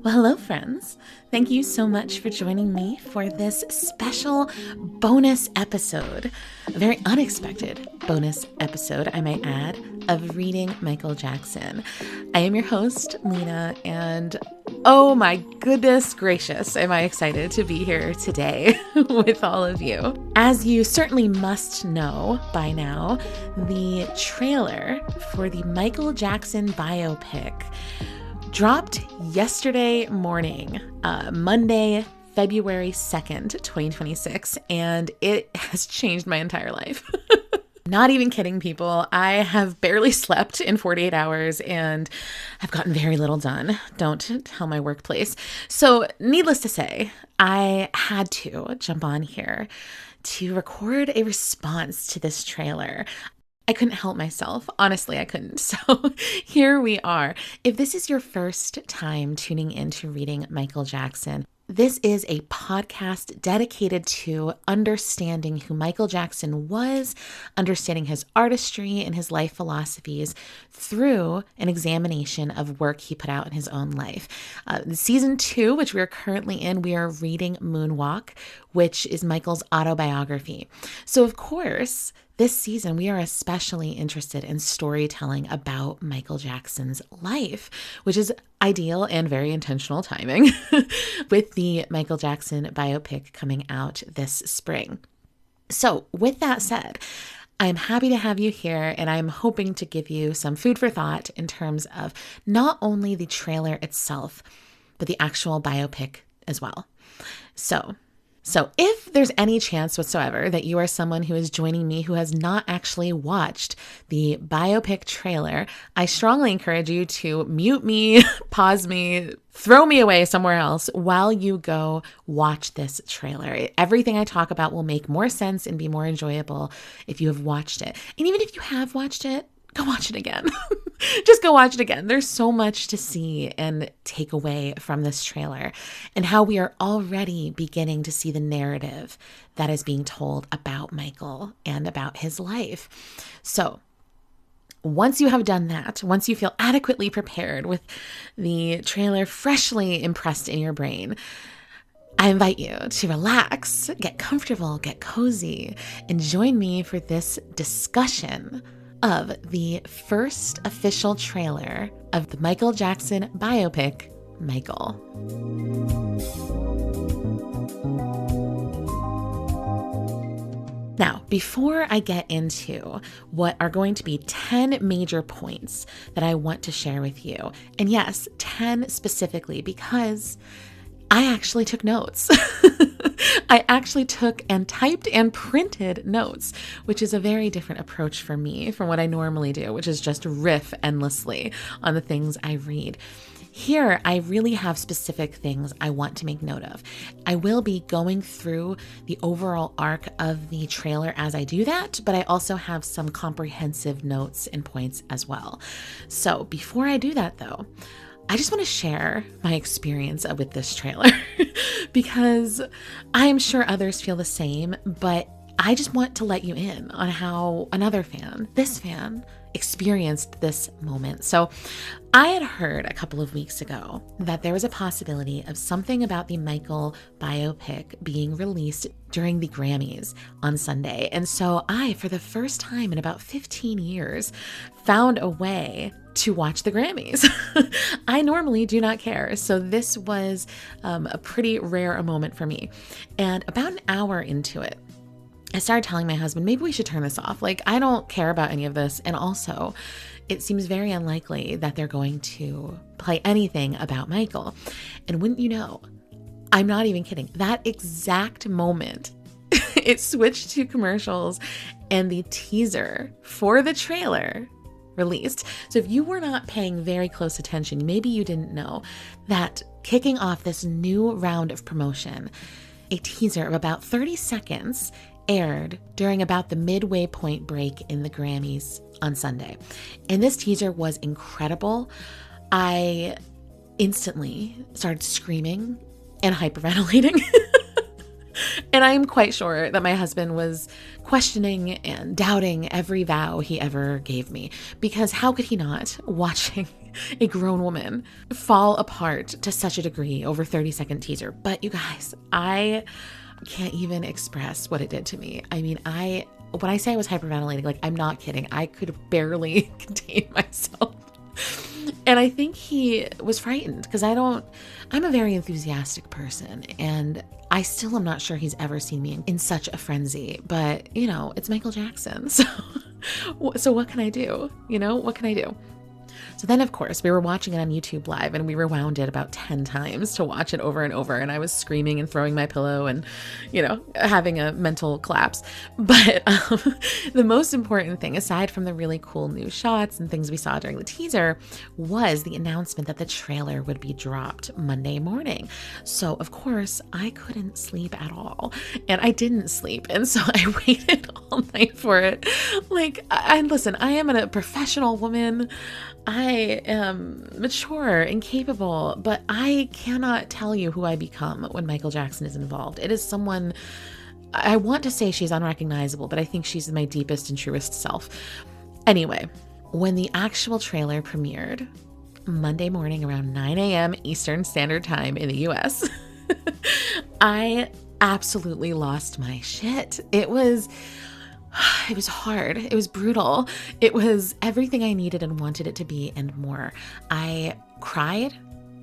Well, hello, friends. Thank you so much for joining me for this special bonus episode, a very unexpected bonus episode, I might add, of reading Michael Jackson. I am your host, Lena, and oh my goodness gracious, am I excited to be here today with all of you. As you certainly must know by now, the trailer for the Michael Jackson biopic dropped yesterday morning, Monday, February 2nd, 2026, and it has changed my entire life. Not even kidding, people. I have barely slept in 48 hours and I've gotten very little done. Don't tell my workplace. So needless to say, I had to jump on here to record a response to this trailer. I couldn't help myself. Honestly, I couldn't. So here we are. If this is your first time tuning into reading Michael Jackson, this is a podcast dedicated to understanding who Michael Jackson was, understanding his artistry and his life philosophies through an examination of work he put out in his own life. Season 2, which we are currently in, we are reading Moonwalk, which is Michael's autobiography. So of course, this season, we are especially interested in storytelling about Michael Jackson's life, which is ideal and very intentional timing with the Michael Jackson biopic coming out this spring. So with that said, I'm happy to have you here, and I'm hoping to give you some food for thought in terms of not only the trailer itself, but the actual biopic as well. So if there's any chance whatsoever that you are someone who is joining me who has not actually watched the biopic trailer, I strongly encourage you to mute me, pause me, throw me away somewhere else while you go watch this trailer. Everything I talk about will make more sense and be more enjoyable if you have watched it. And even if you have watched it, go watch it again. Just go watch it again. There's so much to see and take away from this trailer and how we are already beginning to see the narrative that is being told about Michael and about his life. So once you have done that, once you feel adequately prepared with the trailer freshly impressed in your brain, I invite you to relax, get comfortable, get cozy, and join me for this discussion of the first official trailer of the Michael Jackson biopic, Michael. Now, before I get into what are going to be 10 major points that I want to share with you, and yes, 10 specifically, because I actually took notes. I actually took and typed and printed notes, which is a very different approach for me from what I normally do, which is just riff endlessly on the things I read. Here, I really have specific things I want to make note of. I will be going through the overall arc of the trailer as I do that, but I also have some comprehensive notes and points as well. So before I do that though, I just want to share my experience with this trailer because I'm sure others feel the same, but I just want to let you in on how another fan, this fan, experienced this moment. So I had heard a couple of weeks ago that there was a possibility of something about the Michael biopic being released during the Grammys on Sunday. And so I, for the first time in about 15 years, found a way to watch the Grammys. I normally do not care. So this was a pretty rare moment for me. And about an hour into it, I started telling my husband, maybe we should turn this off. Like, I don't care about any of this. And also, it seems very unlikely that they're going to play anything about Michael. And wouldn't you know, I'm not even kidding. That exact moment, it switched to commercials and the teaser for the trailer released. So if you were not paying very close attention, maybe you didn't know that kicking off this new round of promotion, a teaser of about 30 seconds aired during about the midway point break in the Grammys on Sunday. And this teaser was incredible. I instantly started screaming and hyperventilating. And I am quite sure that my husband was questioning and doubting every vow he ever gave me, because how could he not, watching a grown woman fall apart to such a degree over 30-second teaser. But you guys, I can't even express what it did to me. I mean, when I say I was hyperventilating, like, I'm not kidding. I could barely contain myself. And I think he was frightened because I'm a very enthusiastic person, and I still am not sure he's ever seen me in such a frenzy. But, it's Michael Jackson. So what can I do? What can I do? So then, of course, we were watching it on YouTube Live, and we rewound it about 10 times to watch it over and over. And I was screaming and throwing my pillow and, having a mental collapse. But the most important thing, aside from the really cool new shots and things we saw during the teaser, was the announcement that the trailer would be dropped Monday morning. So, of course, I couldn't sleep at all. And I didn't sleep. And so I waited all night for it. Listen, I am a professional woman. I am mature and capable, but I cannot tell you who I become when Michael Jackson is involved. It is someone, I want to say she's unrecognizable, but I think she's my deepest and truest self. Anyway, when the actual trailer premiered Monday morning around 9 a.m. Eastern Standard Time in the US, I absolutely lost my shit. It was hard. It was brutal. It was everything I needed and wanted it to be and more. I cried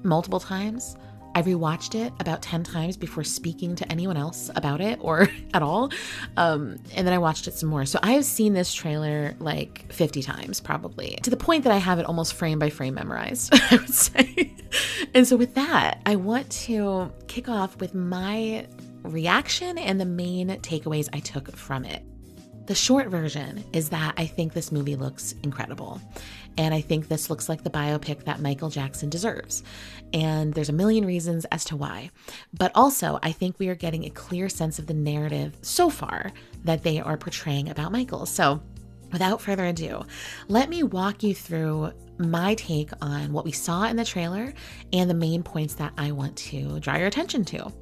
multiple times. I rewatched it about 10 times before speaking to anyone else about it or at all. And then I watched it some more. So I have seen this trailer like 50 times probably, to the point that I have it almost frame by frame memorized, I would say. And so with that, I want to kick off with my reaction and the main takeaways I took from it. The short version is that I think this movie looks incredible. And I think this looks like the biopic that Michael Jackson deserves. And there's a million reasons as to why. But also, I think we are getting a clear sense of the narrative so far that they are portraying about Michael. So without further ado, let me walk you through my take on what we saw in the trailer and the main points that I want to draw your attention to.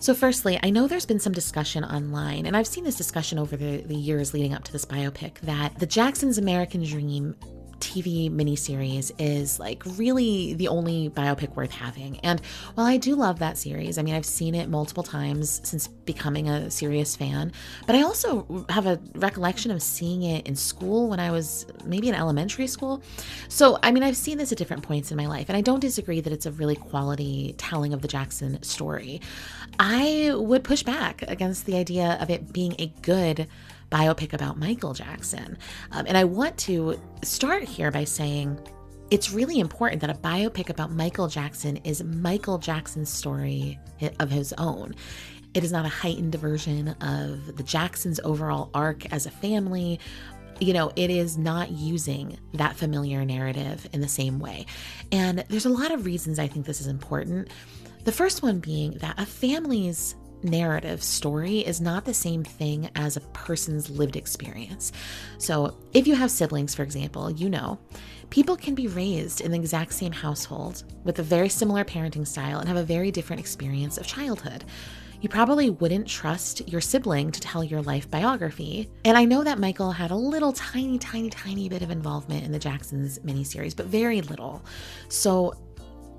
So firstly, I know there's been some discussion online, and I've seen this discussion over the years leading up to this biopic, that the Jackson's American Dream TV miniseries is like really the only biopic worth having. And while I do love that series, I mean, I've seen it multiple times since becoming a serious fan, but I also have a recollection of seeing it in school when I was maybe in elementary school. So, I mean, I've seen this at different points in my life, and I don't disagree that it's a really quality telling of the Jackson story. I would push back against the idea of it being a good biopic about Michael Jackson. And I want to start here by saying it's really important that a biopic about Michael Jackson is Michael Jackson's story of his own. It is not a heightened version of the Jacksons' overall arc as a family. It is not using that familiar narrative in the same way. And there's a lot of reasons I think this is important. The first one being that a family's narrative story is not the same thing as a person's lived experience. So if you have siblings, for example, people can be raised in the exact same household with a very similar parenting style and have a very different experience of childhood. You probably wouldn't trust your sibling to tell your life biography. And I know that Michael had a little tiny bit of involvement in the Jacksons miniseries, but very little. So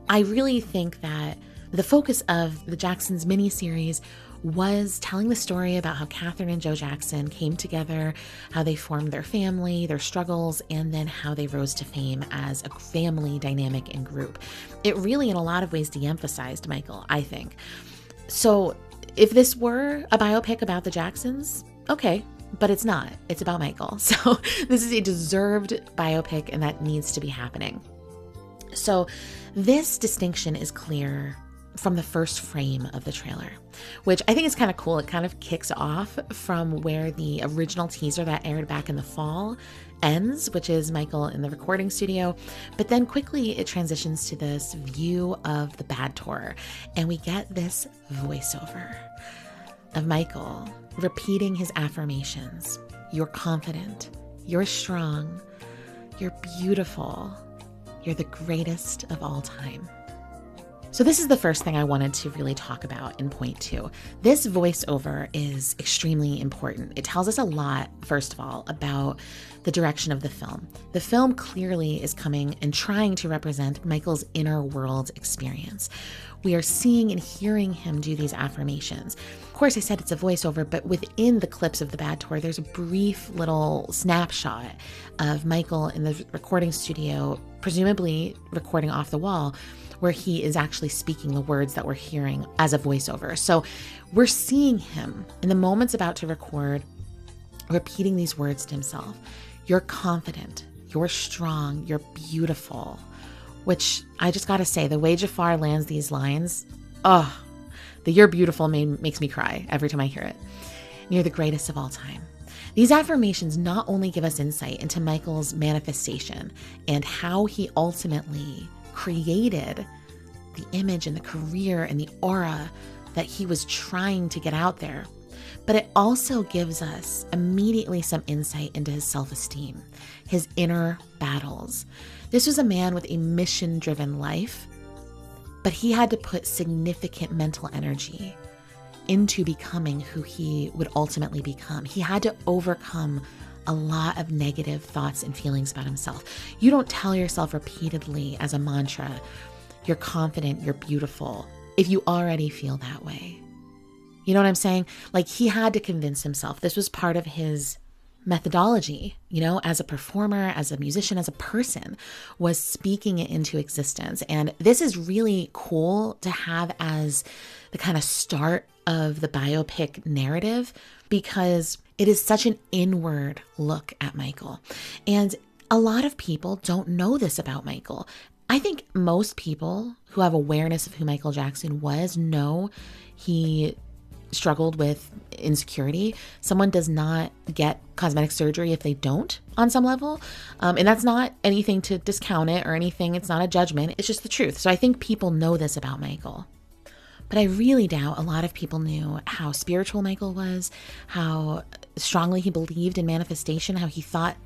I really think that the focus of the Jacksons miniseries was telling the story about how Katherine and Joe Jackson came together, how they formed their family, their struggles, and then how they rose to fame as a family dynamic and group. It really, in a lot of ways, de-emphasized Michael, I think. So if this were a biopic about the Jacksons, okay, but it's not. It's about Michael. So this is a deserved biopic, and that needs to be happening. So this distinction is clear from the first frame of the trailer, which I think is kind of cool. It kind of kicks off from where the original teaser that aired back in the fall ends, which is Michael in the recording studio. But then quickly it transitions to this view of the bad tour, and we get this voiceover of Michael repeating his affirmations. You're confident. You're strong. You're beautiful. You're the greatest of all time. So this is the first thing I wanted to really talk about in point 2. This voiceover is extremely important. It tells us a lot, first of all, about the direction of the film. The film clearly is coming and trying to represent Michael's inner world experience. We are seeing and hearing him do these affirmations. Of course, I said it's a voiceover, but within the clips of the Bad Tour, there's a brief little snapshot of Michael in the recording studio, presumably recording off the wall, where he is actually speaking the words that we're hearing as a voiceover. So we're seeing him in the moments about to record, repeating these words to himself. You're confident, you're strong, you're beautiful, which I just gotta say, the way Jafaar lands these lines, the you're beautiful makes me cry every time I hear it. You're the greatest of all time. These affirmations not only give us insight into Michael's manifestation and how he ultimately created the image and the career and the aura that he was trying to get out there, but it also gives us immediately some insight into his self-esteem, his inner battles. This was a man with a mission-driven life, but he had to put significant mental energy into becoming who he would ultimately become. He had to overcome a lot of negative thoughts and feelings about himself. You don't tell yourself repeatedly as a mantra, you're confident, you're beautiful, if you already feel that way. You know what I'm saying? Like, he had to convince himself. This was part of his methodology, as a performer, as a musician, as a person, was speaking it into existence. And this is really cool to have as the kind of start of the biopic narrative, because it is such an inward look at Michael. And a lot of people don't know this about Michael. I think most people who have awareness of who Michael Jackson was know he struggled with insecurity. Someone does not get cosmetic surgery if they don't, on some level. And that's not anything to discount it or anything. It's not a judgment. It's just the truth. So I think people know this about Michael. But I really doubt a lot of people knew how spiritual Michael was, how strongly he believed in manifestation, how he thought,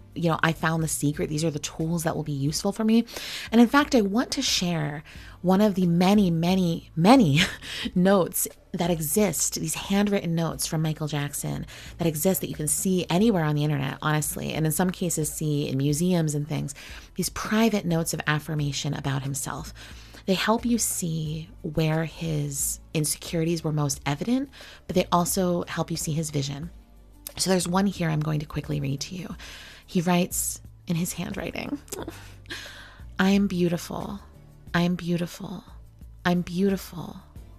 I found the secret. These are the tools that will be useful for me. And in fact, I want to share one of the many, many, many notes that exist, these handwritten notes from Michael Jackson that exist that you can see anywhere on the internet, honestly, and in some cases see in museums and things, these private notes of affirmation about himself. They help you see where his insecurities were most evident, but they also help you see his vision. So there's one here I'm going to quickly read to you. He writes in his handwriting, I am beautiful. I am beautiful. I'm beautiful.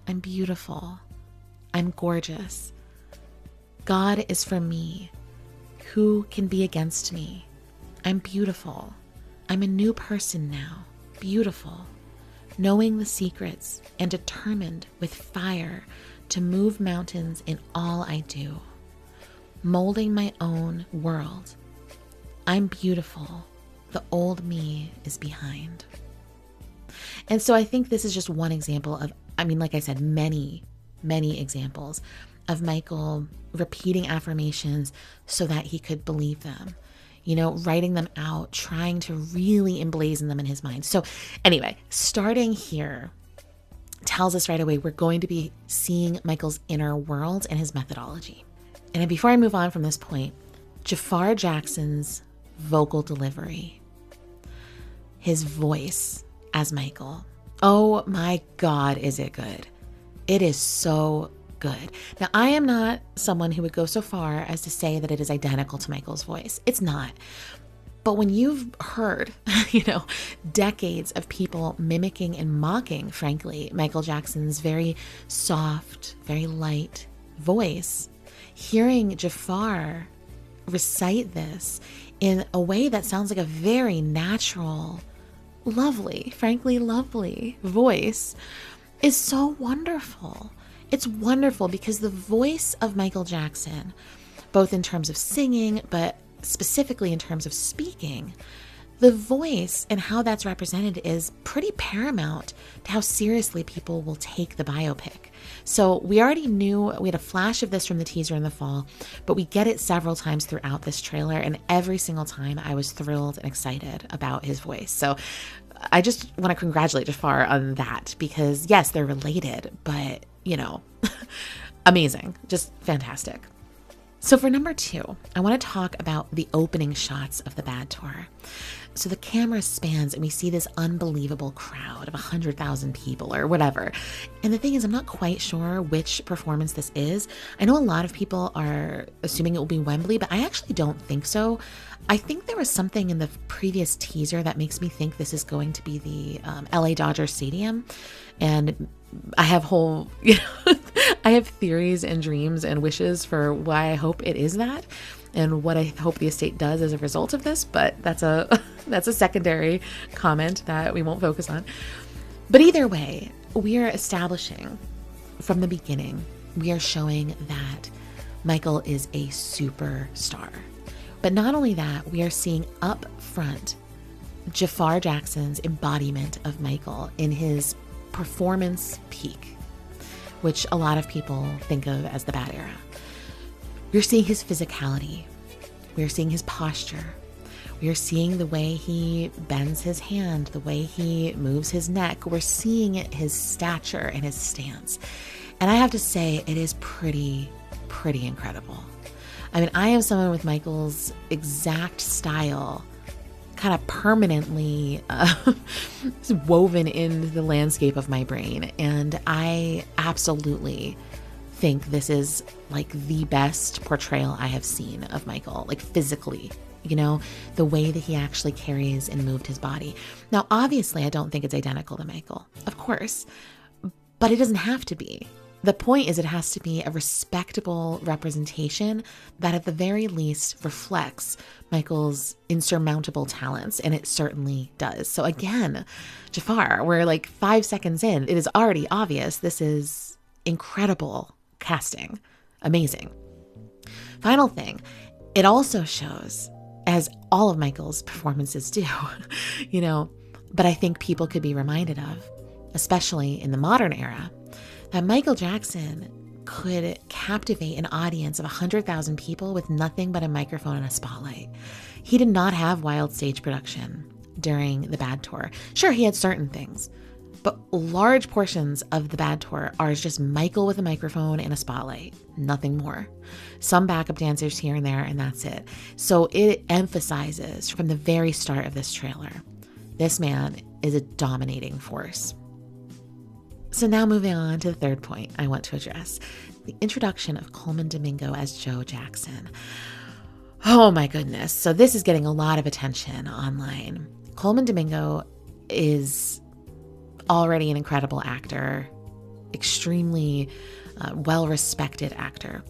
I'm beautiful. I'm gorgeous. God is for me. Who can be against me? I'm beautiful. I'm a new person now. Beautiful. Knowing the secrets and determined with fire to move mountains in all I do. Molding my own world. I'm beautiful. The old me is behind. And so I think this is just one example of, like I said, many, many examples of Michael repeating affirmations so that he could believe them, writing them out, trying to really emblazon them in his mind. So anyway, starting here tells us right away we're going to be seeing Michael's inner world and his methodology. And before I move on from this point, Jafaar Jackson's vocal delivery, his voice as Michael. Oh my God, is it good? It is so good. Now, I am not someone who would go so far as to say that it is identical to Michael's voice. It's not. But when you've heard, decades of people mimicking and mocking, frankly, Michael Jackson's very soft, very light voice, hearing Jafaar recite this in a way that sounds like a very natural, lovely, frankly lovely voice is so wonderful. It's wonderful because the voice of Michael Jackson, both in terms of singing, but specifically in terms of speaking, the voice and how that's represented is pretty paramount to how seriously people will take the biopic. So we already knew, we had a flash of this from the teaser in the fall, but we get it several times throughout this trailer, and every single time I was thrilled and excited about his voice. So I just want to congratulate Jafaar on that because yes, they're related, but amazing, just fantastic. So for number 2, I want to talk about the opening shots of the Bad Tour. So the camera spans and we see this unbelievable crowd of 100,000 people or whatever. And the thing is, I'm not quite sure which performance this is. I know a lot of people are assuming it will be Wembley, but I actually don't think so. I think there was something in the previous teaser that makes me think this is going to be the LA Dodger Stadium. And I have I have theories and dreams and wishes for why I hope it is that and what I hope the estate does as a result of this, but that's a secondary comment that we won't focus on. But either way, we are establishing from the beginning, we are showing that Michael is a superstar. But not only that, we are seeing up front Jafaar Jackson's embodiment of Michael in his performance peak, which a lot of people think of as the bad era. We're seeing his physicality. We're seeing his posture. We are seeing the way he bends his hand, the way he moves his neck. We're seeing his stature and his stance. And I have to say, it is pretty incredible. I mean, I am someone with Michael's exact style kind of permanently woven into the landscape of my brain. And I absolutely think this is like the best portrayal I have seen of Michael, like physically, the way that he actually carries and moved his body. Now, obviously, I don't think it's identical to Michael, of course, but it doesn't have to be. The point is it has to be a respectable representation that at the very least reflects Michael's insurmountable talents, and it certainly does. So again, Jafaar, we're like 5 seconds in. It is already obvious this is incredible casting. Amazing. Final thing, it also shows, as all of Michael's performances do, but I think people could be reminded of, especially in the modern era, that Michael Jackson could captivate an audience of 100,000 people with nothing but a microphone and a spotlight. He did not have wild stage production during the Bad Tour. Sure, he had certain things, but large portions of the Bad Tour are just Michael with a microphone and a spotlight, nothing more. Some backup dancers here and there, and that's it. So it emphasizes from the very start of this trailer, this man is a dominating force. So now moving on to the third point I want to address, the introduction of Coleman Domingo as Joe Jackson. Oh my goodness. So this is getting a lot of attention online. Coleman Domingo is already an incredible actor, extremely well-respected actor.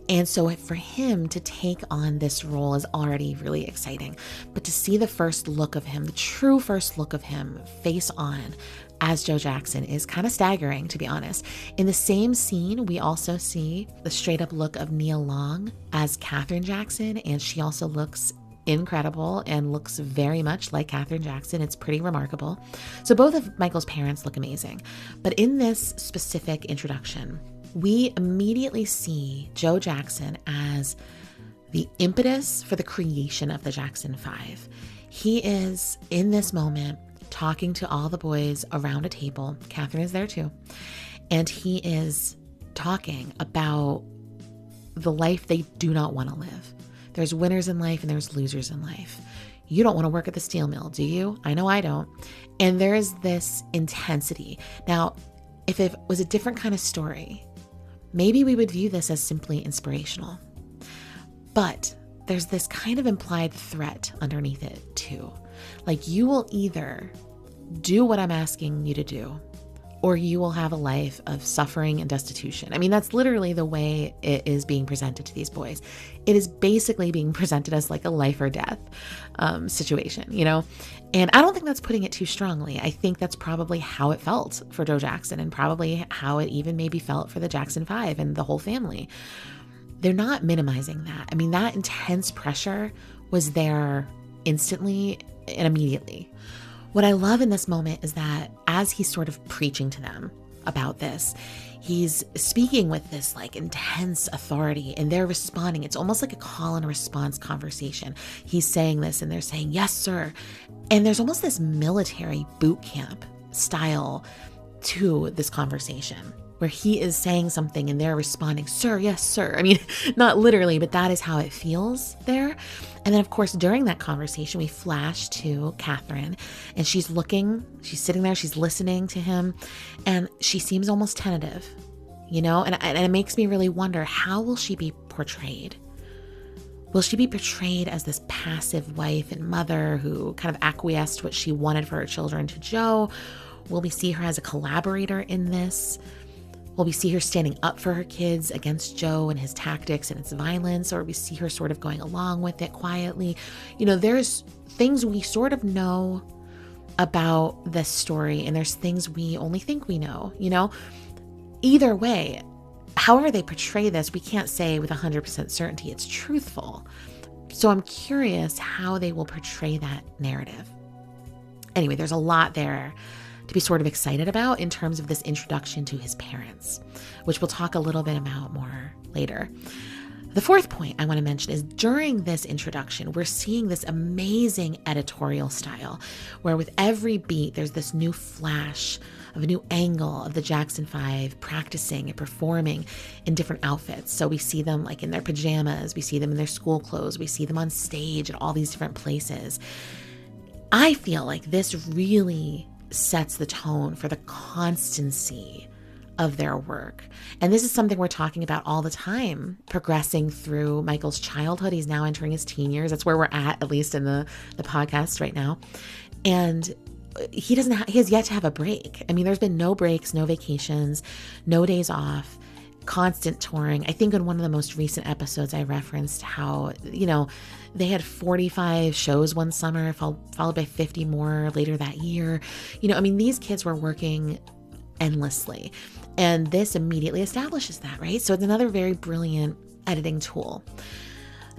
And so for him to take on this role is already really exciting. But to see the first look of him, the true first look of him face on as Joe Jackson is kind of staggering, to be honest. In the same scene, we also see the straight up look of Nia Long as Katherine Jackson, and she also looks incredible and looks very much like Katherine Jackson. It's pretty remarkable. So both of Michael's parents look amazing. But in this specific introduction, we immediately see Joe Jackson as the impetus for the creation of the Jackson 5. He is, in this moment, talking to all the boys around a table. Katherine is there too. And he is talking about the life they do not want to live. There's winners in life and there's losers in life. You don't want to work at the steel mill, do you? I know I don't. And there is this intensity. Now, if it was a different kind of story, maybe we would view this as simply inspirational. But there's this kind of implied threat underneath it too. Like, you will either do what I'm asking you to do, or you will have a life of suffering and destitution. I mean, that's literally the way it is being presented to these boys. It is basically being presented as like a life or death situation, And I don't think that's putting it too strongly. I think that's probably how it felt for Joe Jackson, and probably how it even maybe felt for the Jackson 5 and the whole family. They're not minimizing that. I mean, that intense pressure was there instantly and immediately. What I love in this moment is that as he's sort of preaching to them about this. He's speaking with this like intense authority, and they're responding. It's almost like a call and response conversation. He's saying this and they're saying, yes, sir. And there's almost this military boot camp style to this conversation where he is saying something and they're responding, sir, yes, sir. I mean, not literally, but that is how it feels there. And then, of course, during that conversation, we flash to Katherine, and she's sitting there, she's listening to him, and she seems almost tentative, and it makes me really wonder, how will she be portrayed? Will she be portrayed as this passive wife and mother who kind of acquiesced what she wanted for her children to Joe? Will we see her as a collaborator in this? Will we see her standing up for her kids against Joe and his tactics and its violence, or we see her sort of going along with it quietly? There's things we sort of know about this story, and there's things we only think we know, Either way, however they portray this, we can't say with 100% certainty it's truthful. So I'm curious how they will portray that narrative. Anyway, there's a lot there to be sort of excited about in terms of this introduction to his parents, which we'll talk a little bit about more later. The fourth point I want to mention is during this introduction, we're seeing this amazing editorial style where with every beat, there's this new flash of a new angle of the Jackson 5 practicing and performing in different outfits. So we see them like in their pajamas, we see them in their school clothes, we see them on stage at all these different places. I feel like this really sets the tone for the constancy of their work. And this is something we're talking about all the time, progressing through Michael's childhood. He's now entering his teen years. That's where we're at least in the podcast right now. And he has yet to have a break. I mean, there's been no breaks, no vacations, no days off, constant touring. I think in one of the most recent episodes, I referenced how, they had 45 shows one summer, followed by 50 more later that year. These kids were working endlessly, and this immediately establishes that, right? So it's another very brilliant editing tool.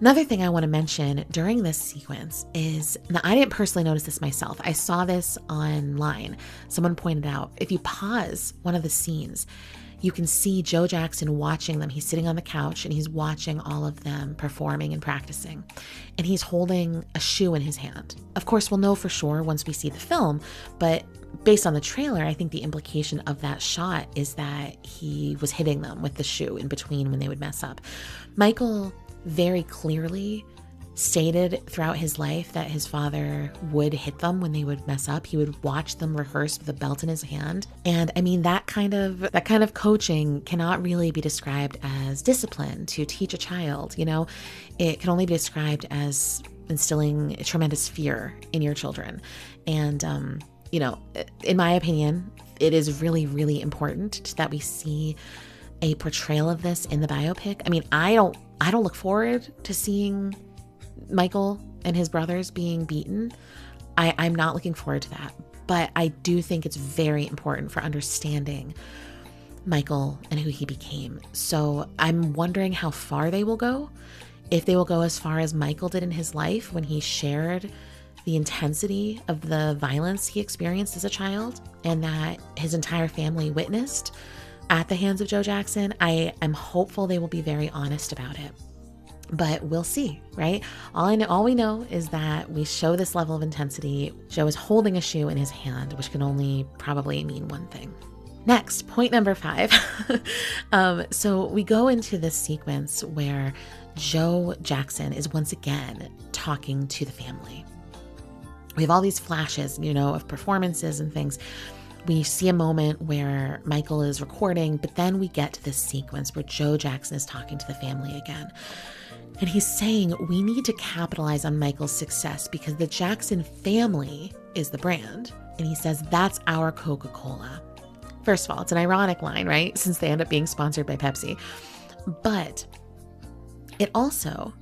Another thing I want to mention during this sequence is, now I didn't personally notice this myself. I saw this online. Someone pointed out, if you pause one of the scenes, you can see Joe Jackson watching them. He's sitting on the couch and he's watching all of them performing and practicing. And he's holding a shoe in his hand. Of course, we'll know for sure once we see the film, but based on the trailer, I think the implication of that shot is that he was hitting them with the shoe in between when they would mess up. Michael very clearly stated throughout his life that his father would hit them when they would mess up. He would watch them rehearse with a belt in his hand. And I mean, that kind of coaching cannot really be described as discipline to teach a child. It can only be described as instilling tremendous fear in your children. And, in my opinion, it is really, really important that we see a portrayal of this in the biopic. I mean, I don't look forward to seeing Michael and his brothers being beaten. I'm not looking forward to that, but I do think it's very important for understanding Michael and who he became. So I'm wondering how far they will go, if they will go as far as Michael did in his life when he shared the intensity of the violence he experienced as a child and that his entire family witnessed at the hands of Joe Jackson. I am hopeful they will be very honest about it. But we'll see, right? All we know is that we show this level of intensity. Joe is holding a shoe in his hand, which can only probably mean one thing. Next, point number 5. So we go into this sequence where Joe Jackson is once again talking to the family. We have all these flashes, of performances and things. We see a moment where Michael is recording, but then we get to this sequence where Joe Jackson is talking to the family again. And he's saying we need to capitalize on Michael's success because the Jackson family is the brand. And he says, that's our Coca-Cola. First of all, it's an ironic line, right? Since they end up being sponsored by Pepsi. But it also,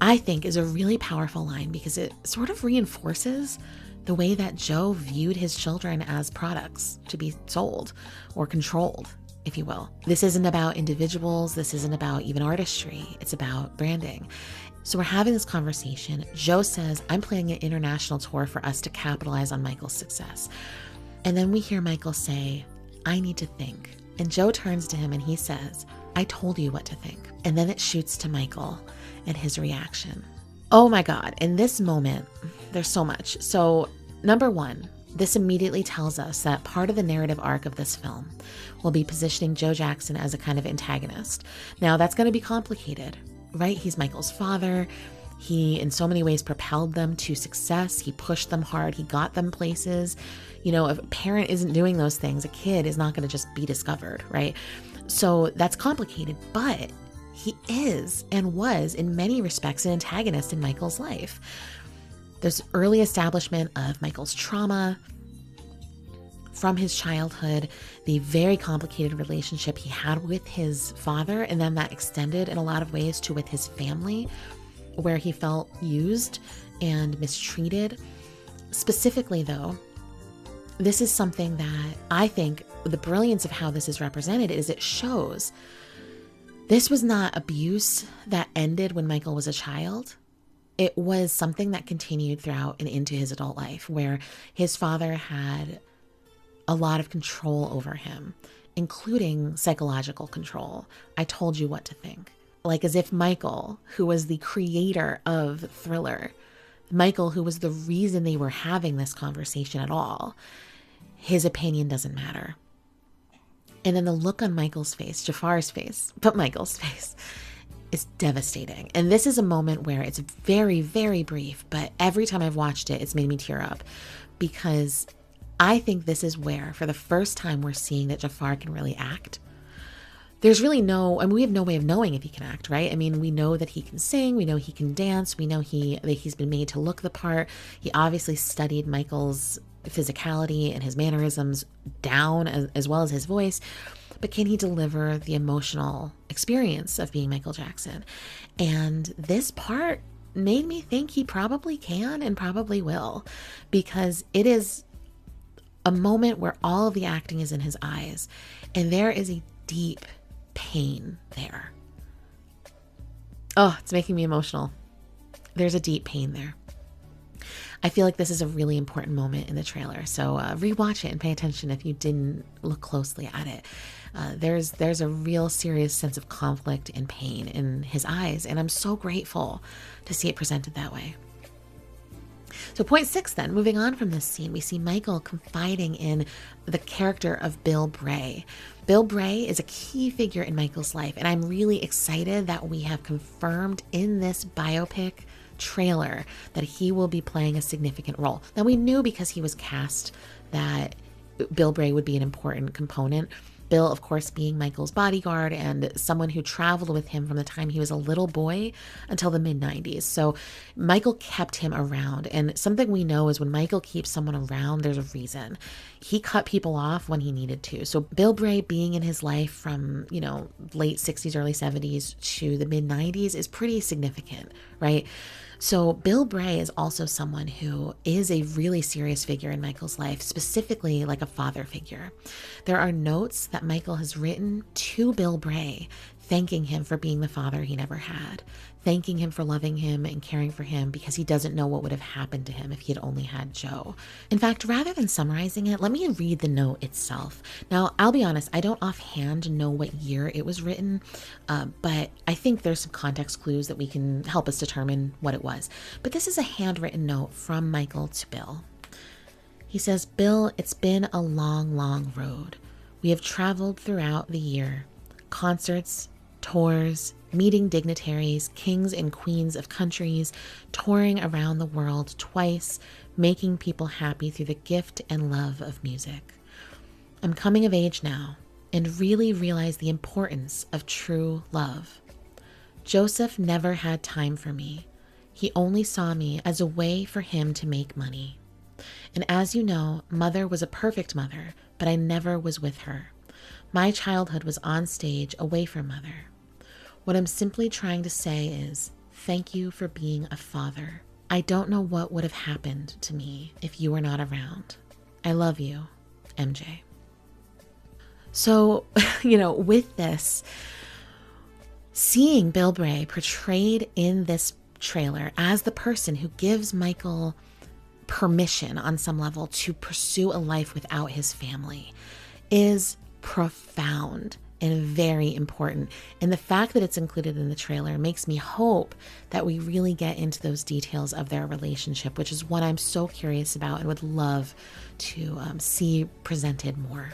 I think, is a really powerful line because it sort of reinforces the way that Joe viewed his children as products to be sold or controlled, if you will. This isn't about individuals. This isn't about even artistry. It's about branding. So we're having this conversation. Joe says, I'm planning an international tour for us to capitalize on Michael's success. And then we hear Michael say, I need to think. And Joe turns to him and he says, I told you what to think. And then it shoots to Michael and his reaction. Oh my God. In this moment, there's so much. So number one, this immediately tells us that part of the narrative arc of this film will be positioning Joe Jackson as a kind of antagonist. Now that's going to be complicated, right? He's Michael's father. He, in so many ways, propelled them to success. He pushed them hard. He got them places. You know, if a parent isn't doing those things, a kid is not going to just be discovered, right? So that's complicated, but he is and was, in many respects, an antagonist in Michael's life. There's early establishment of Michael's trauma from his childhood, the very complicated relationship he had with his father, and then that extended in a lot of ways to with his family, where he felt used and mistreated. Specifically, though, this is something that I think the brilliance of how this is represented is it shows this was not abuse that ended when Michael was a child. It was something that continued throughout and into his adult life, where his father had a lot of control over him, including psychological control. I told you what to think. Like as if Michael, who was the creator of Thriller, Michael, who was the reason they were having this conversation at all, his opinion doesn't matter. And then the look on Michael's face, Jafar's face, but Michael's face, is devastating. And this is a moment where it's very, very brief, but every time I've watched it, it's made me tear up, because I think this is where, for the first time, we're seeing that Jafar can really act. There's really we have no way of knowing if he can act, right? I mean, we know that he can sing, we know he can dance, we know that he's been made to look the part. He obviously studied Michael's physicality and his mannerisms down as well as his voice, but can he deliver the emotional experience of being Michael Jackson? And this part made me think he probably can and probably will, because it is a moment where all of the acting is in his eyes, and there is a deep pain there. Oh, it's making me emotional. There's a deep pain there. I feel like this is a really important moment in the trailer, so rewatch it and pay attention if you didn't look closely at it. There's a real serious sense of conflict and pain in his eyes, and I'm so grateful to see it presented that way. So point 6 then, moving on from this scene, we see Michael confiding in the character of Bill Bray. Bill Bray is a key figure in Michael's life, and I'm really excited that we have confirmed in this biopic trailer that he will be playing a significant role. Now, we knew because he was cast that Bill Bray would be an important component. Bill, of course, being Michael's bodyguard and someone who traveled with him from the time he was a little boy until the mid-90s. So Michael kept him around. And something we know is when Michael keeps someone around, there's a reason. He cut people off when he needed to. So Bill Bray being in his life from, late 60s, early 70s to the mid-90s is pretty significant, right? So Bill Bray is also someone who is a really serious figure in Michael's life, specifically like a father figure. There are notes that Michael has written to Bill Bray, thanking him for being the father he never had, thanking him for loving him and caring for him, because he doesn't know what would have happened to him if he had only had Joe. In fact, rather than summarizing it, let me read the note itself. Now, I'll be honest, I don't offhand know what year it was written, but I think there's some context clues that we can help us determine what it was. But this is a handwritten note from Michael to Bill. He says, "Bill, it's been a long, long road. We have traveled throughout the year. Concerts, tours, meeting dignitaries, kings and queens of countries, touring around the world twice, making people happy through the gift and love of music. I'm coming of age now and really realize the importance of true love. Joseph never had time for me. He only saw me as a way for him to make money. And as you know, Mother was a perfect mother, but I never was with her. My childhood was on stage away from Mother. What I'm simply trying to say is, thank you for being a father. I don't know what would have happened to me if you were not around. I love you, MJ." So, with this, seeing Bill Bray portrayed in this trailer as the person who gives Michael permission on some level to pursue a life without his family is profound and very important. And the fact that it's included in the trailer makes me hope that we really get into those details of their relationship, which is what I'm so curious about and would love to see presented more.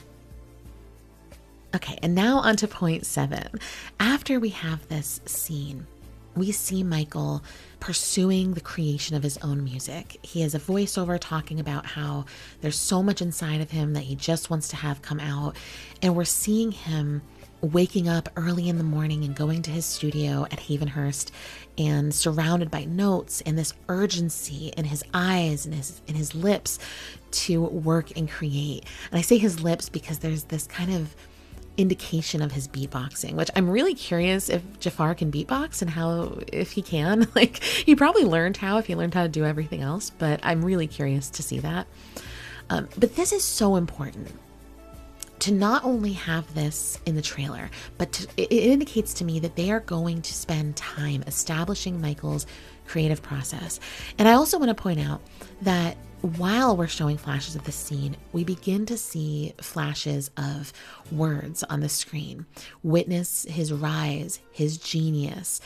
Okay, and now on to point 7. After we have this scene, we see Michael pursuing the creation of his own music. He has a voiceover talking about how there's so much inside of him that he just wants to have come out. And we're seeing him waking up early in the morning and going to his studio at Havenhurst and surrounded by notes and this urgency in his eyes and his lips to work and create. And I say his lips because there's this kind of indication of his beatboxing, which I'm really curious if Jafaar can beatbox and if he can. Like, he probably learned how if he learned how to do everything else, but I'm really curious to see that. But this is so important to not only have this in the trailer, but it indicates to me that they are going to spend time establishing Michael's creative process. And I also want to point out that while we're showing flashes of this scene, we begin to see flashes of words on the screen. Witness his rise, his genius,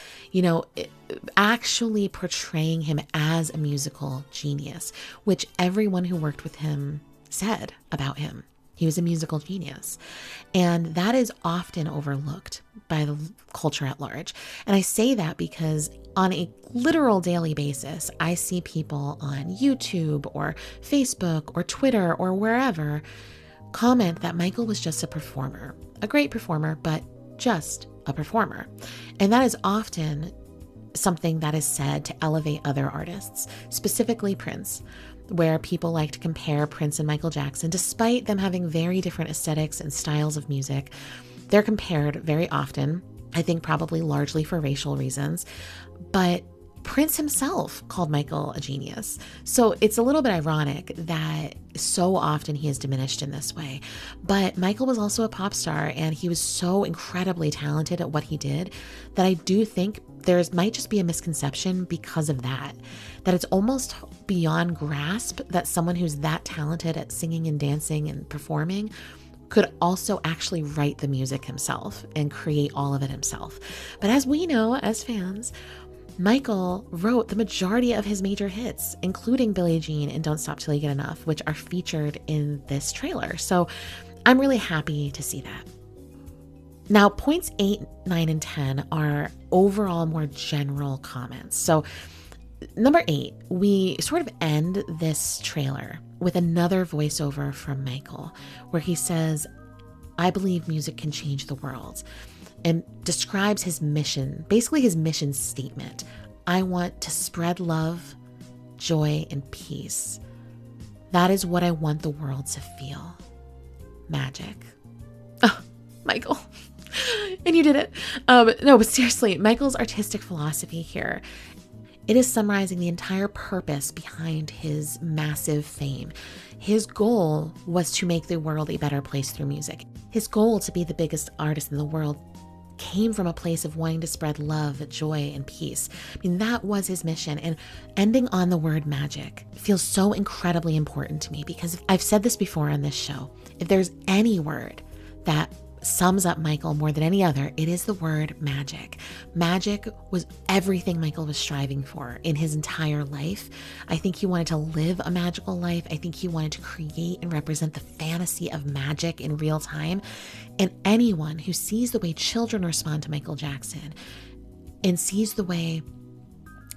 actually portraying him as a musical genius, which everyone who worked with him said about him. He was a musical genius. And that is often overlooked by the culture at large. And I say that because on a literal daily basis, I see people on YouTube or Facebook or Twitter or wherever comment that Michael was just a performer, a great performer, but just a performer. And that is often something that is said to elevate other artists, specifically Prince, where people like to compare Prince and Michael Jackson. Despite them having very different aesthetics and styles of music, they're compared very often, I think probably largely for racial reasons. But Prince himself called Michael a genius. So it's a little bit ironic that so often he is diminished in this way. But Michael was also a pop star, and he was so incredibly talented at what he did that I do think might just be a misconception because of that it's almost beyond grasp that someone who's that talented at singing and dancing and performing could also actually write the music himself and create all of it himself. But as we know, as fans, Michael wrote the majority of his major hits, including Billie Jean and Don't Stop Till You Get Enough, which are featured in this trailer. So I'm really happy to see that. Now, points 8, 9, and 10 are overall more general comments. So number 8, we sort of end this trailer with another voiceover from Michael, where he says, "I believe music can change the world," and describes his mission, basically his mission statement. "I want to spread love, joy, and peace. That is what I want the world to feel. Magic." Oh, Michael. And you did it. No, but seriously, Michael's artistic philosophy here, it is summarizing the entire purpose behind his massive fame. His goal was to make the world a better place through music. His goal to be the biggest artist in the world came from a place of wanting to spread love, joy, and peace. I mean, that was his mission. And ending on the word magic feels so incredibly important to me because I've said this before on this show. If there's any word that sums up Michael more than any other, it is the word magic. Magic was everything Michael was striving for in his entire life. I think he wanted to live a magical life. I think he wanted to create and represent the fantasy of magic in real time. And anyone who sees the way children respond to Michael Jackson and sees the way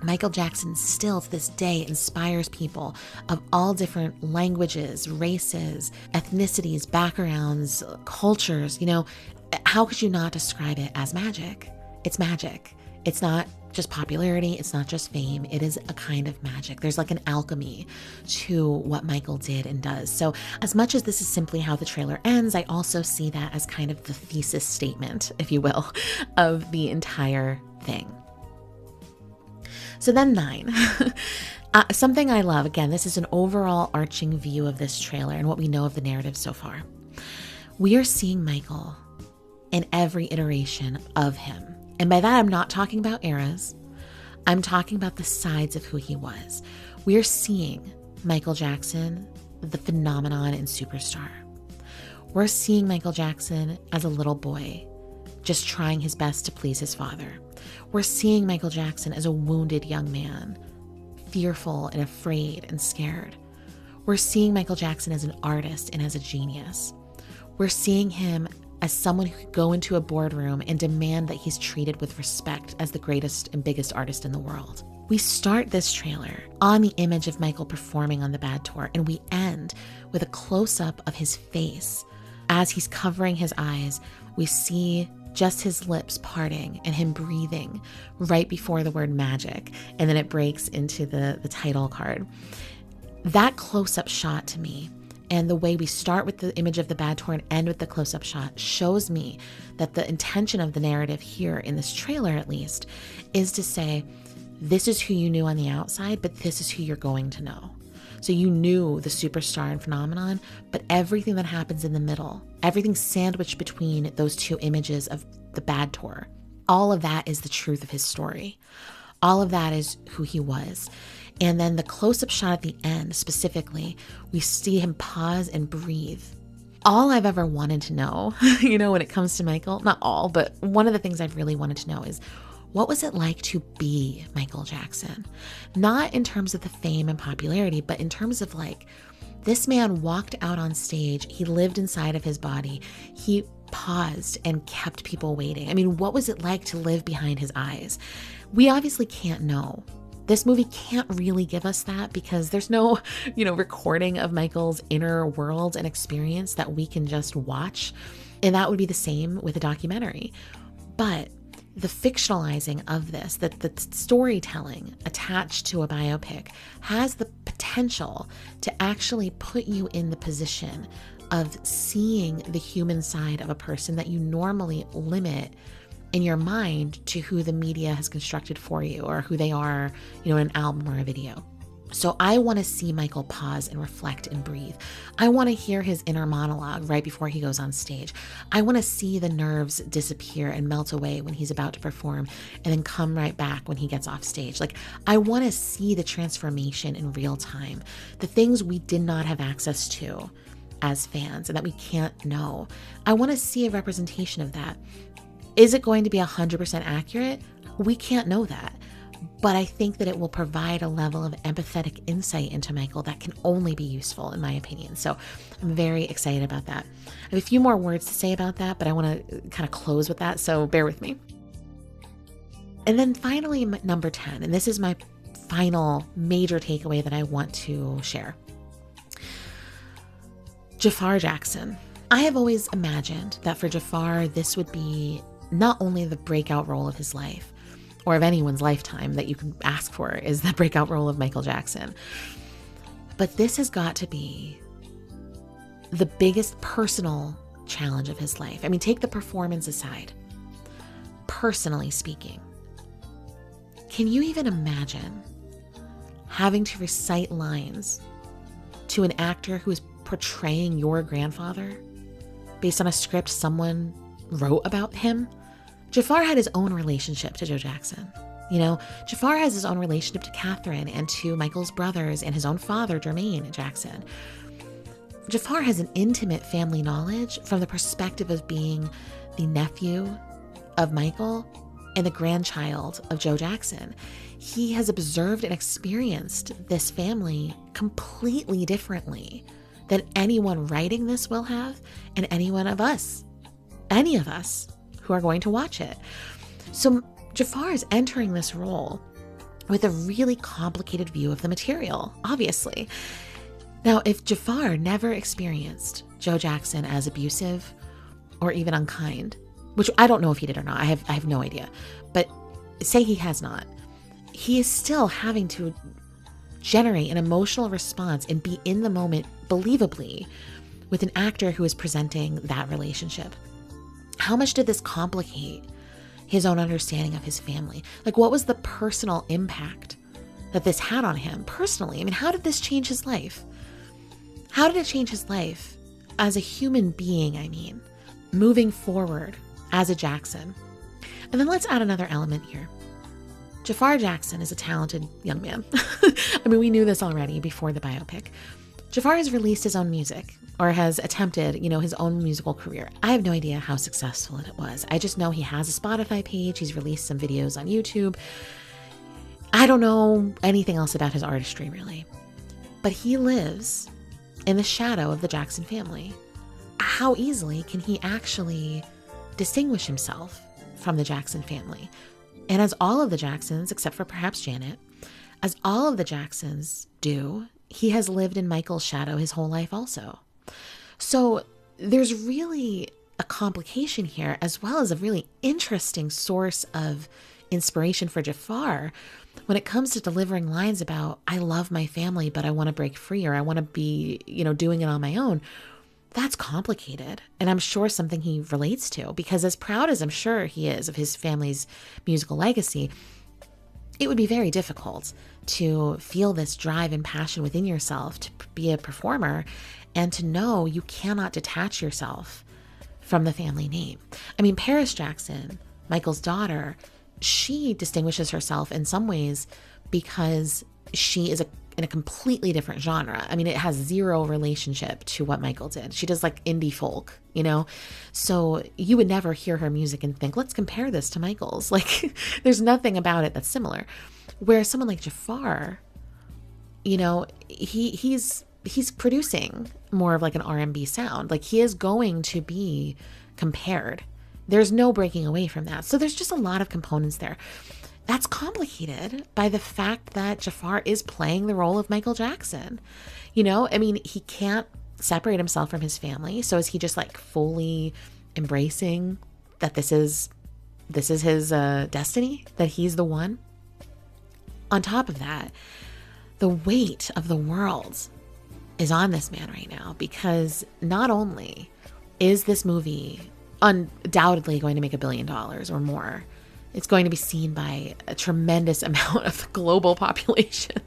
Michael Jackson still to this day inspires people of all different languages, races, ethnicities, backgrounds, cultures. How could you not describe it as magic? It's magic. It's not just popularity. It's not just fame. It is a kind of magic. There's like an alchemy to what Michael did and does. So as much as this is simply how the trailer ends, I also see that as kind of the thesis statement, if you will, of the entire thing. So then 9, something I love, again, this is an overall arching view of this trailer and what we know of the narrative so far. We are seeing Michael in every iteration of him. And by that, I'm not talking about eras. I'm talking about the sides of who he was. We are seeing Michael Jackson, the phenomenon and superstar. We're seeing Michael Jackson as a little boy, just trying his best to please his father. We're seeing Michael Jackson as a wounded young man, fearful and afraid and scared. We're seeing Michael Jackson as an artist and as a genius. We're seeing him as someone who could go into a boardroom and demand that he's treated with respect as the greatest and biggest artist in the world. We start this trailer on the image of Michael performing on the Bad Tour, and we end with a close-up of his face. As he's covering his eyes, we see just his lips parting and him breathing right before the word magic, and then it breaks into the title card. That close-up shot to me, and the way we start with the image of the Bad Tour and end with the close-up shot, shows me that the intention of the narrative here, in this trailer at least, is to say, this is who you knew on the outside, but this is who you're going to know. So you knew the superstar and phenomenon, but everything that happens in the middle, everything sandwiched between those two images of the Bad Tour, all of that is the truth of his story. All of that is who he was. And then the close-up shot at the end, specifically, we see him pause and breathe. All I've ever wanted to know, when it comes to Michael, not all, but one of the things I've really wanted to know is, what was it like to be Michael Jackson? Not in terms of the fame and popularity, but in terms of this man walked out on stage. He lived inside of his body. He paused and kept people waiting. I mean, what was it like to live behind his eyes? We obviously can't know. This movie can't really give us that because there's no, recording of Michael's inner world and experience that we can just watch. And that would be the same with a documentary. But the fictionalizing of this, that the storytelling attached to a biopic has the potential to actually put you in the position of seeing the human side of a person that you normally limit in your mind to who the media has constructed for you or who they are, in an album or a video. So I want to see Michael pause and reflect and breathe. I want to hear his inner monologue right before he goes on stage. I want to see the nerves disappear and melt away when he's about to perform and then come right back when he gets off stage. I want to see the transformation in real time, the things we did not have access to as fans and that we can't know. I want to see a representation of that. Is it going to be 100% accurate? We can't know that. But I think that it will provide a level of empathetic insight into Michael that can only be useful, in my opinion. So I'm very excited about that. I have a few more words to say about that, but I want to kind of close with that, so bear with me. And then finally, number 10, and this is my final major takeaway that I want to share. Jafaar Jackson. I have always imagined that for Jafaar, this would be not only the breakout role of his life, or of anyone's lifetime that you can ask for, is the breakout role of Michael Jackson. But this has got to be the biggest personal challenge of his life. I mean, take the performance aside. Personally speaking, can you even imagine having to recite lines to an actor who is portraying your grandfather based on a script someone wrote about him? Jafaar had his own relationship to Joe Jackson. Jafaar has his own relationship to Katherine and to Michael's brothers and his own father, Jermaine Jackson. Jafaar has an intimate family knowledge from the perspective of being the nephew of Michael and the grandchild of Joe Jackson. He has observed and experienced this family completely differently than anyone writing this will have and any of us who are going to watch it. So Jafaar is entering this role with a really complicated view of the material, obviously. Now, if Jafaar never experienced Joe Jackson as abusive or even unkind, which I don't know if he did or not, I have no idea, but say he has not, he is still having to generate an emotional response and be in the moment believably with an actor who is presenting that relationship. How much did this complicate his own understanding of his family? What was the personal impact that this had on him personally? I mean, how did this change his life? How did it change his life as a human being, moving forward as a Jackson? And then let's add another element here. Jafaar Jackson is a talented young man. We knew this already before the biopic. Jafar has released his own music, or has attempted, his own musical career. I have no idea how successful it was. I just know he has a Spotify page. He's released some videos on YouTube. I don't know anything else about his artistry, really. But he lives in the shadow of the Jackson family. How easily can he actually distinguish himself from the Jackson family? And as all of the Jacksons, except for perhaps Janet, as all of the Jacksons do, he has lived in Michael's shadow his whole life also. So there's really a complication here, as well as a really interesting source of inspiration for Jafar when it comes to delivering lines about, I love my family, but I want to break free, or I want to be, doing it on my own. That's complicated. And I'm sure something he relates to, because as proud as I'm sure he is of his family's musical legacy, it would be very difficult to feel this drive and passion within yourself to be a performer and to know you cannot detach yourself from the family name. I mean, Paris Jackson, Michael's daughter, she distinguishes herself in some ways because she is in a completely different genre. I mean, it has zero relationship to what Michael did. She does like indie folk, So you would never hear her music and think, let's compare this to Michael's. Like, there's nothing about it that's similar. Whereas someone like Jafar, he's producing more of like an R&B sound. Like, he is going to be compared. There's no breaking away from that. So there's just a lot of components there. That's complicated by the fact that Jafar is playing the role of Michael Jackson. I mean, he can't separate himself from his family. So is he just like fully embracing that this is his destiny, that he's the one? On top of that, the weight of the world is on this man right now, because not only is this movie undoubtedly going to make $1 billion or more, it's going to be seen by a tremendous amount of the global population.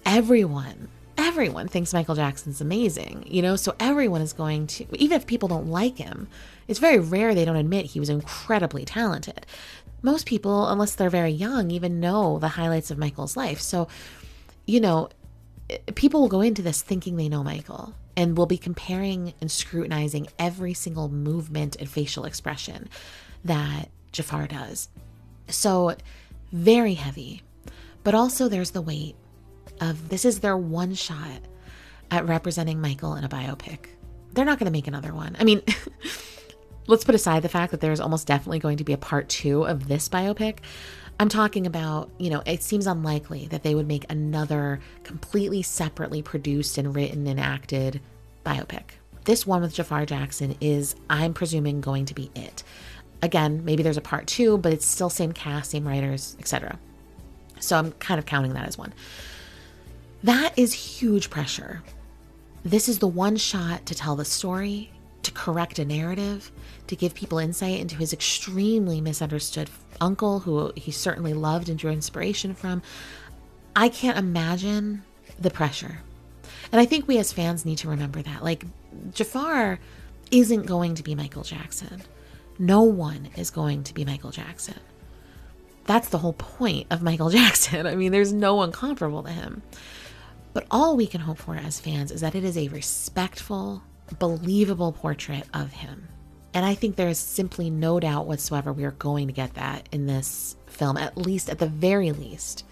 Everyone thinks Michael Jackson's amazing, so everyone is going to, even if people don't like him, it's very rare they don't admit he was incredibly talented. Most people, unless they're very young, even know the highlights of Michael's life. So, people will go into this thinking they know Michael, and will be comparing and scrutinizing every single movement and facial expression that Jafar does. So very heavy, but also there's the weight of, this is their one shot at representing Michael in a biopic. They're not going to make another one. I mean, let's put aside the fact that there's almost definitely going to be a part 2 of this biopic. I'm talking about, it seems unlikely that they would make another completely separately produced and written and acted biopic. This one with Jafaar Jackson is, I'm presuming, going to be it. Again, maybe there's a part 2, but it's still same cast, same writers, etc. So I'm kind of counting that as one. That is huge pressure. This is the one shot to tell the story, to correct a narrative, to give people insight into his extremely misunderstood uncle, who he certainly loved and drew inspiration from. I can't imagine the pressure. And I think we as fans need to remember that. Like, Jafar isn't going to be Michael Jackson. No one is going to be Michael Jackson. That's the whole point of Michael Jackson. I mean, there's no one comparable to him. But all we can hope for as fans is that it is a respectful, believable portrait of him. And I think there is simply no doubt whatsoever we are going to get that in this film, at least, at the very least,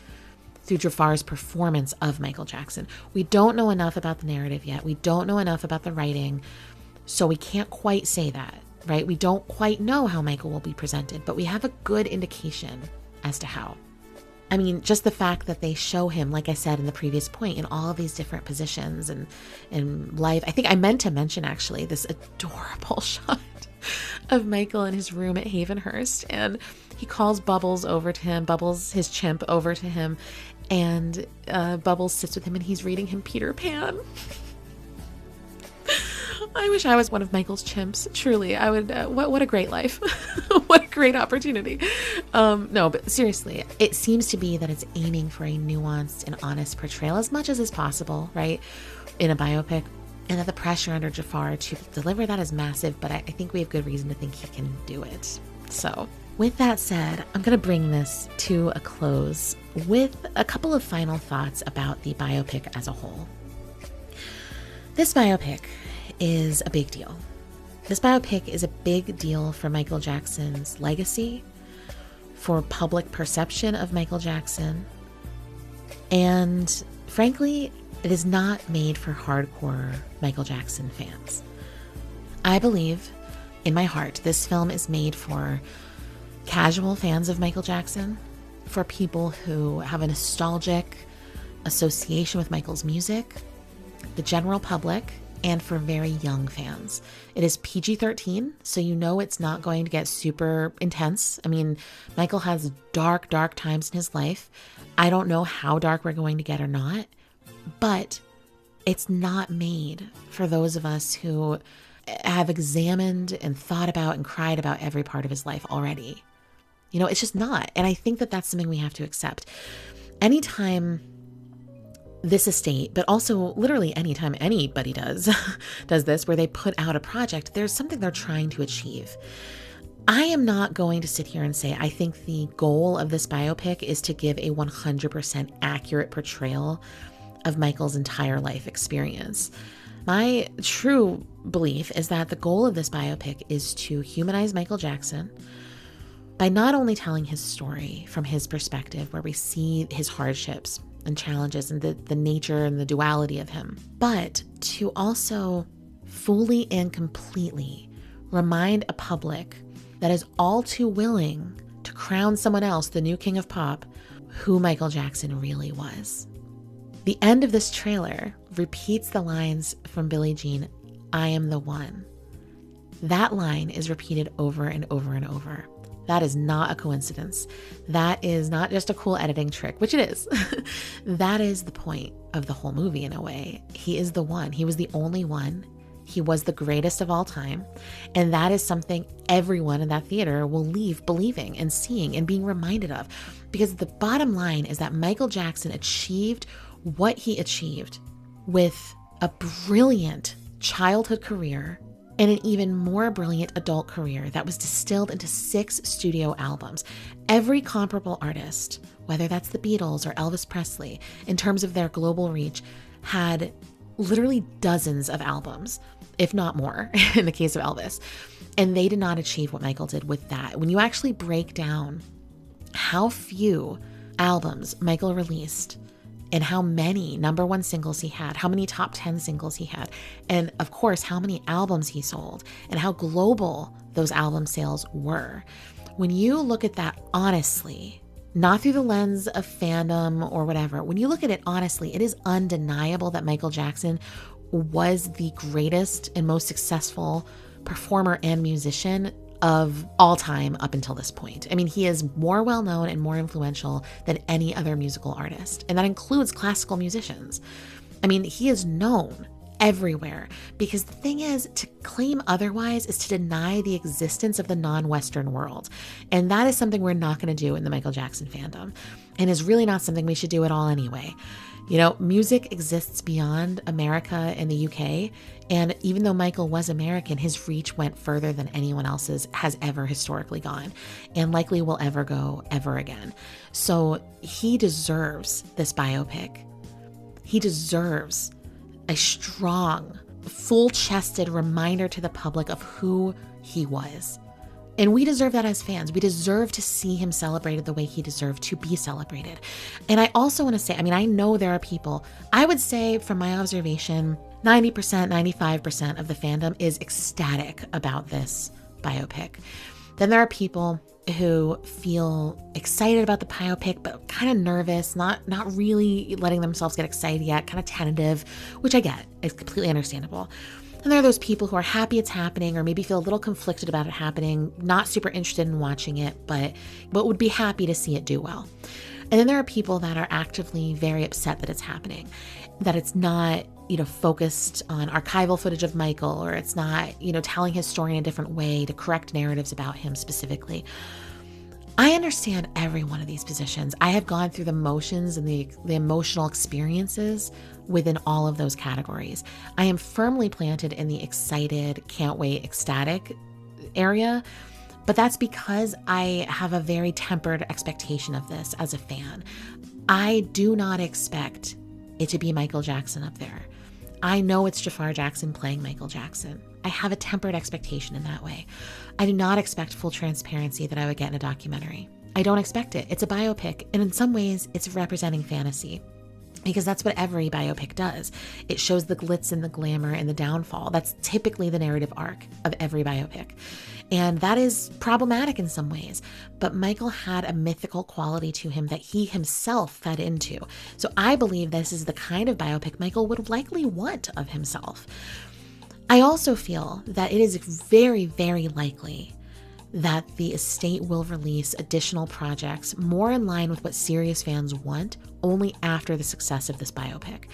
through Jafar's performance of Michael Jackson. We don't know enough about the narrative yet. We don't know enough about the writing, so we can't quite say that, right? We don't quite know how Michael will be presented, but we have a good indication as to how. I mean, just the fact that they show him, like I said in the previous point, in all of these different positions and in life. I think I meant to mention, actually, this adorable shot of Michael in his room at Havenhurst, and he calls Bubbles over to him, Bubbles, his chimp, over to him, and Bubbles sits with him and he's reading him Peter Pan. I wish I was one of Michael's chimps. Truly, I would. What a great life. What a great opportunity. No, but seriously, it seems to be that it's aiming for a nuanced and honest portrayal as much as is possible, right, in a biopic, and that the pressure under Jafar to deliver that is massive, but I think we have good reason to think he can do it. So with that said, I'm going to bring this to a close with a couple of final thoughts about the biopic as a whole. This biopic is a big deal. This biopic is a big deal for Michael Jackson's legacy, for public perception of Michael Jackson, and frankly, it is not made for hardcore Michael Jackson fans. I believe, in my heart, this film is made for casual fans of Michael Jackson, for people who have a nostalgic association with Michael's music, the general public, and for very young fans. It is PG-13, so you know it's not going to get super intense. I mean, Michael has dark, dark times in his life. I don't know how dark we're going to get or not, but it's not made for those of us who have examined and thought about and cried about every part of his life already. You know, it's just not. And I think that that's something we have to accept. Anytime this estate, but also literally anytime anybody does this, where they put out a project, there's something they're trying to achieve. I am not going to sit here and say, I think the goal of this biopic is to give a 100% accurate portrayal of Michael's entire life experience. My true belief is that the goal of this biopic is to humanize Michael Jackson by not only telling his story from his perspective, where we see his hardships and challenges and the nature and the duality of him, but to also fully and completely remind a public that is all too willing to crown someone else the new king of pop, who Michael Jackson really was. The end of this trailer repeats the lines from Billie Jean, "I am the one." That line is repeated over and over and over. That is not a coincidence. That is not just a cool editing trick, which it is. That is the point of the whole movie in a way. He is the one. He was the only one. He was the greatest of all time. And that is something everyone in that theater will leave believing and seeing and being reminded of. Because the bottom line is that Michael Jackson achieved what he achieved with a brilliant childhood career and an even more brilliant adult career that was distilled into 6 studio albums. Every comparable artist, whether that's the Beatles or Elvis Presley, in terms of their global reach, had literally dozens of albums, if not more, in the case of Elvis. And they did not achieve what Michael did with that. When you actually break down how few albums Michael released and how many number 1 singles he had, how many top 10 singles he had, and of course, how many albums he sold and how global those album sales were. When you look at that honestly, not through the lens of fandom or whatever, when you look at it honestly, it is undeniable that Michael Jackson was the greatest and most successful performer and musician of all time up until this point. I mean, he is more well-known and more influential than any other musical artist, and that includes classical musicians. I mean, he is known everywhere, because the thing is, to claim otherwise is to deny the existence of the non-Western world, and that is something we're not going to do in the Michael Jackson fandom, and is really not something we should do at all anyway. You know, music exists beyond America and the UK, and even though Michael was American, his reach went further than anyone else's has ever historically gone, and likely will ever go ever again. So he deserves this biopic. He deserves a strong, full-chested reminder to the public of who he was. And we deserve that as fans. We deserve to see him celebrated the way he deserved to be celebrated. And I also want to say, I mean, I know there are people, I would say from my observation, 90%, 95% of the fandom is ecstatic about this biopic. Then there are people who feel excited about the biopic, but kind of nervous, not really letting themselves get excited yet, kind of tentative, which I get. It's completely understandable. And there are those people who are happy it's happening, or maybe feel a little conflicted about it happening, not super interested in watching it, but would be happy to see it do well. And then there are people that are actively very upset that it's happening, that it's not, focused on archival footage of Michael, or it's not, telling his story in a different way to correct narratives about him specifically. I understand every one of these positions. I have gone through the motions and the emotional experiences within all of those categories. I am firmly planted in the excited, can't wait, ecstatic area, but that's because I have a very tempered expectation of this as a fan. I do not expect it to be Michael Jackson up there. I know it's Jafaar Jackson playing Michael Jackson. I have a tempered expectation in that way. I do not expect full transparency that I would get in a documentary. I don't expect it. It's a biopic, and in some ways, it's representing fantasy. Because that's what every biopic does. It shows the glitz and the glamour and the downfall. That's typically the narrative arc of every biopic. And that is problematic in some ways. But Michael had a mythical quality to him that he himself fed into. So I believe this is the kind of biopic Michael would likely want of himself. I also feel that it is very, very likely that the estate will release additional projects more in line with what serious fans want only after the success of this biopic.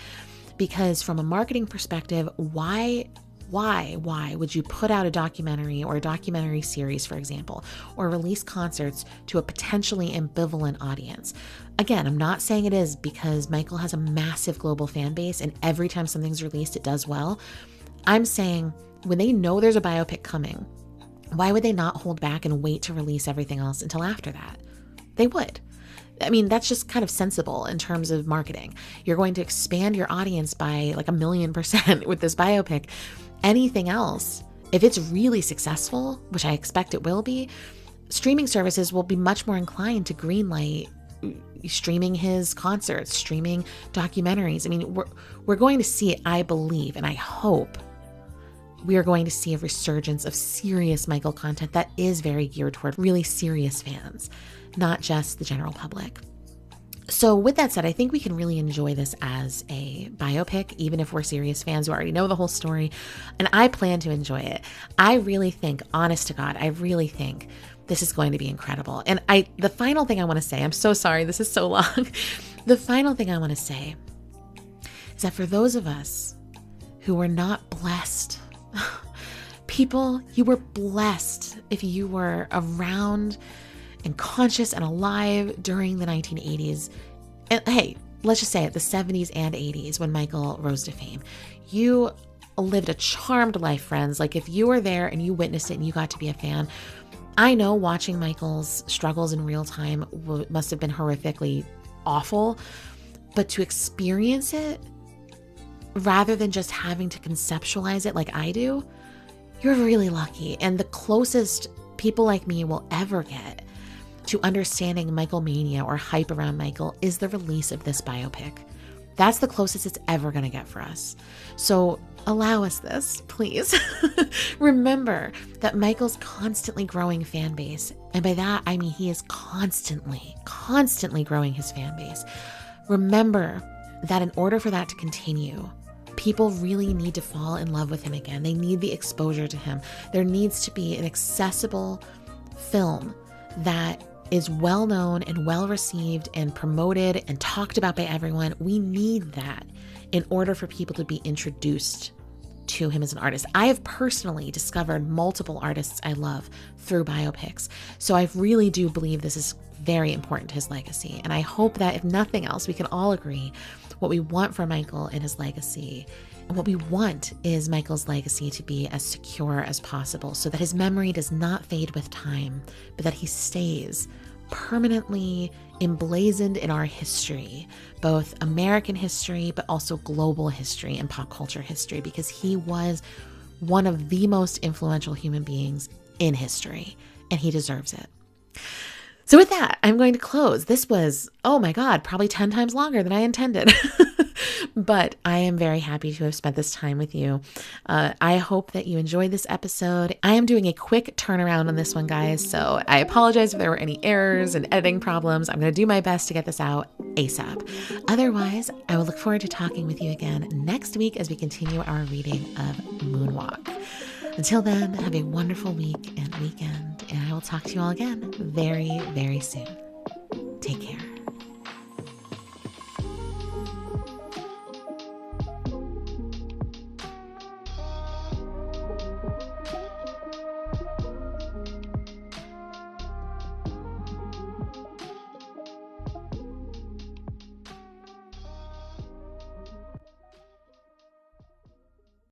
Because from a marketing perspective, why would you put out a documentary or a documentary series, for example, or release concerts to a potentially ambivalent audience? Again, I'm not saying it is because Michael has a massive global fan base and every time something's released, it does well. I'm saying when they know there's a biopic coming, why would they not hold back and wait to release everything else until after that? They would. I mean, that's just kind of sensible in terms of marketing. You're going to expand your audience by like 1,000,000% with this biopic. Anything else, if it's really successful, which I expect it will be, streaming services will be much more inclined to greenlight streaming his concerts, streaming documentaries. I mean, we're going to see it, I believe, and I hope we are going to see a resurgence of serious Michael content that is very geared toward really serious fans, not just the general public. So with that said, I think we can really enjoy this as a biopic, even if we're serious fans who already know the whole story. And I plan to enjoy it. I really think, honest to God, I really think this is going to be incredible. And the final thing I want to say, I'm so sorry, this is so long. The final thing I want to say is that for those of us who were not blessed, people, you were blessed if you were around and conscious and alive during the 1980s. And hey, let's just say it, the 70s and 80s when Michael rose to fame. You lived a charmed life, friends. Like if you were there and you witnessed it and you got to be a fan, I know watching Michael's struggles in real time must have been horrifically awful, but to experience it rather than just having to conceptualize it like I do, you're really lucky. And the closest people like me will ever get to understanding Michael mania or hype around Michael is the release of this biopic. That's the closest it's ever going to get for us. So allow us this, please. Remember that Michael's constantly growing fan base. And by that, I mean he is constantly growing his fan base. Remember that in order for that to continue, people really need to fall in love with him again. They need the exposure to him. There needs to be an accessible film that is well known and well received and promoted and talked about by everyone. We need that in order for people to be introduced to him as an artist. I have personally discovered multiple artists I love through biopics. So I really do believe this is very important to his legacy. And I hope that if nothing else, we can all agree what we want for Michael and his legacy. And what we want is Michael's legacy to be as secure as possible so that his memory does not fade with time, but that he stays permanently emblazoned in our history, both American history, but also global history and pop culture history, because he was one of the most influential human beings in history, and he deserves it. So with that, I'm going to close. This was, oh my God, probably 10 times longer than I intended. But I am very happy to have spent this time with you. I hope that you enjoyed this episode. I am doing a quick turnaround on this one, guys, so I apologize if there were any errors and editing problems. I'm going to do my best to get this out ASAP. Otherwise, I will look forward to talking with you again next week as we continue our reading of Moonwalk. Until then, have a wonderful week and weekend, and I will talk to you all again very, very soon.